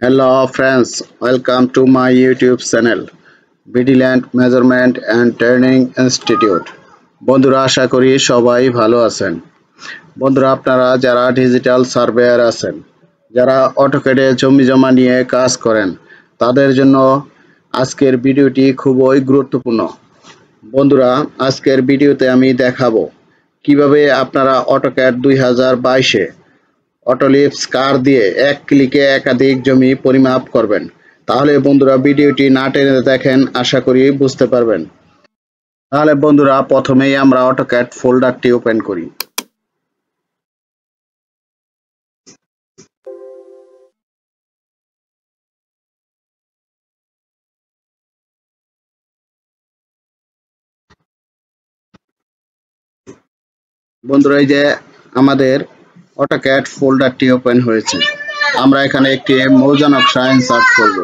Hello friends, welcome to my YouTube channel Vigilant Measurement and Training Institute। বন্ধুরা আশা করি সবাই ভালো আছেন। বন্ধুরা আপনারা যারা ডিজিটাল সার্ভেয়ার আছেন, যারা অটোক্যাডে জমি জমা নিয়ে কাজ করেন, তাদের জন্য আজকের ভিডিওটি খুবই গুরুত্বপূর্ণ। বন্ধুরা আজকের ভিডিওতে আমি দেখাবো কিভাবে আপনারা অটোক্যাড 2022-এ অটোলিপস কার দিয়ে এক ক্লিকে একাধিক জমি পরিমাপ করবেন। তাহলে বন্ধুরা ভিডিওটি না টেনে দেখেন, আশা করি বুঝতে পারবেন। তাহলে বন্ধুরা প্রথমেই আমরা অটোক্যাড ফোল্ডারটি ওপেন করি। বন্ধুরা এই যে আমাদের অটোক্যাড ফোল্ডারটি ওপেন হয়েছে। আমরা এখানে একটি মৌজা নকশা ইনসার্ট করব।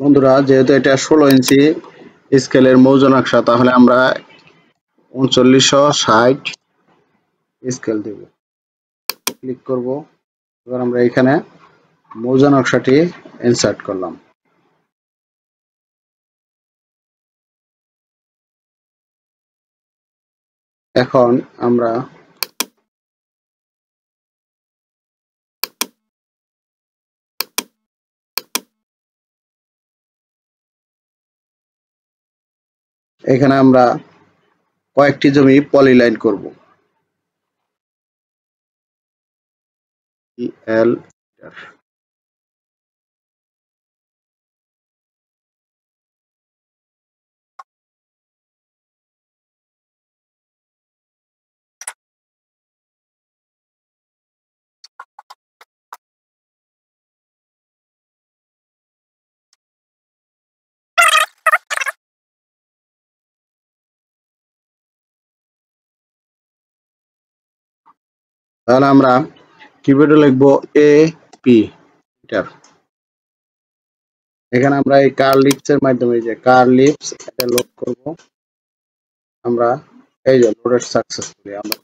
বন্ধুরা যেহেতু এটা 16 ইঞ্চি স্কেলের মৌজা নকশা, তাহলে আমরা 3960 স্কেল দেব। ক্লিক করব। এবার আমরা এখানে মৌজা নকশাটি ইনসার্ট করলাম। এখন আমরা এখানে আমরা কয়েকটি জমি পলিলাইন করব। এল তাহলে আমরা কিবোর্ডে লিখব এ পি মিটার। এখানে আমরা এই কার লিপস এর মাধ্যমে যে কার লিপস এটা লোড করব। আমরা এই যে লোডেড সাকসেসফুলি আমরা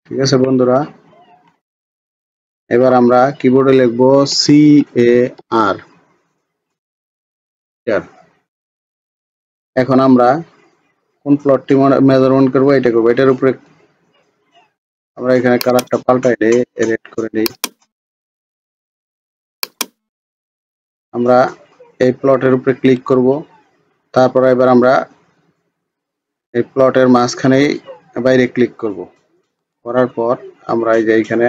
ঠিক আছে বন্ধুরা। এবার আমরা কিবোর্ডে লিখব সি এ আর। এখন আমরা কোন প্লটটি মেজারমেন্ট করব এটা করব। এটার উপরে আমরা এখানে কালারটা পাল্টাই দেই, রেড করে দেই। আমরা এই প্লটের উপরে ক্লিক করব। তারপর এবার আমরা এই প্লটের মাঝখানে বাইরে ক্লিক করব। করার পর আমরা এই যে এখানে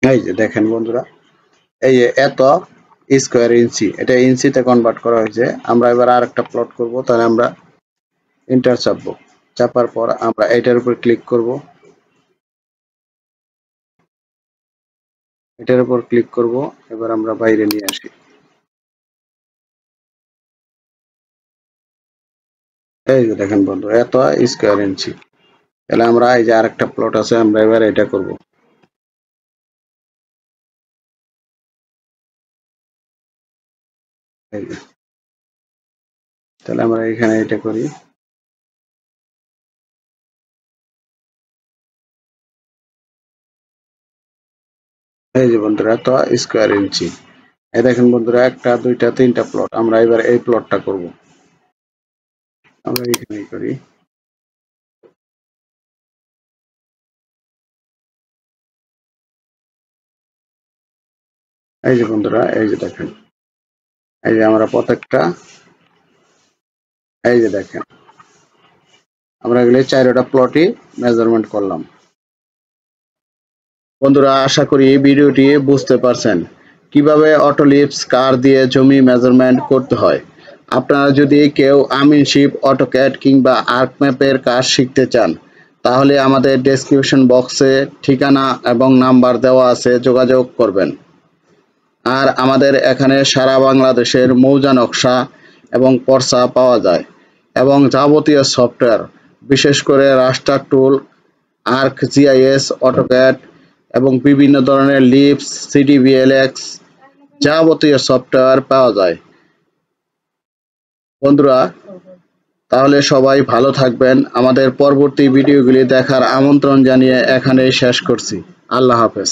এই যে দেখেন বন্ধুরা, এই যে এত স্কয়ার ইঞ্চি, এটা ইঞ্চিতে কনভার্ট করা হয়েছে। আমরা এবার আরেকটা প্লট করব। তাহলে আমরা এন্টার চাপবো। চাপার পর আমরা এটার উপর ক্লিক করব। এটার উপর ক্লিক করব। এবার আমরা বাইরে নিয়ে আসি। এই যে দেখেন বন্ধু, এত স্কয়ার ইঞ্চি। তাহলে আমরা এই যে আরেকটা প্লট আছে, আমরা এবার এটা করব। এই যে তাহলে আমরা এখানে এটা করি। এই যে বন্ধুরা, এত স্কয়ার ইঞ্চি। এই দেখেন বন্ধুরা, একটা দুইটা তিনটা প্লট। আমরা এবার এই প্লটটা করব। আমরা এখানেই করি। এই যে বন্ধুরা, এই যে দেখেন, এই যে আমরা প্রত্যেকটা এই যে দেখেন আমরা এগুলো 4টা প্লটই মেজারমেন্ট করলাম। বন্ধুরা আশা করি ভিডিওটি বুঝতে পারছেন কিভাবে অটোলিপস কার দিয়ে জমি মেজারমেন্ট করতে হয়। আপনারা যদি কেউ আমিনশিপ, অটোক্যাড কিংবা আর্কম্যাপের কাজ শিখতে চান, তাহলে আমাদের ডেসক্রিপশন বক্সে ঠিকানা এবং নাম্বার দেওয়া আছে, যোগাযোগ করবেন। আর আমাদের এখানে সারা বাংলাদেশের মৌজা নকশা এবং পর্চা পাওয়া যায় এবং যাবতীয় সফটওয়্যার, বিশেষ করে রাস্টার টুল, ArcGIS, অটোক্যাড এবং বিভিন্ন ধরনের লিপস, CDVLX যাবতীয় সফটওয়্যার পাওয়া যায়। বন্ধুরা, তাহলে সবাই ভালো থাকবেন। আমাদের পরবর্তী ভিডিওগুলি দেখার আমন্ত্রণ জানিয়ে এখানেই শেষ করছি। আল্লাহ হাফেজ।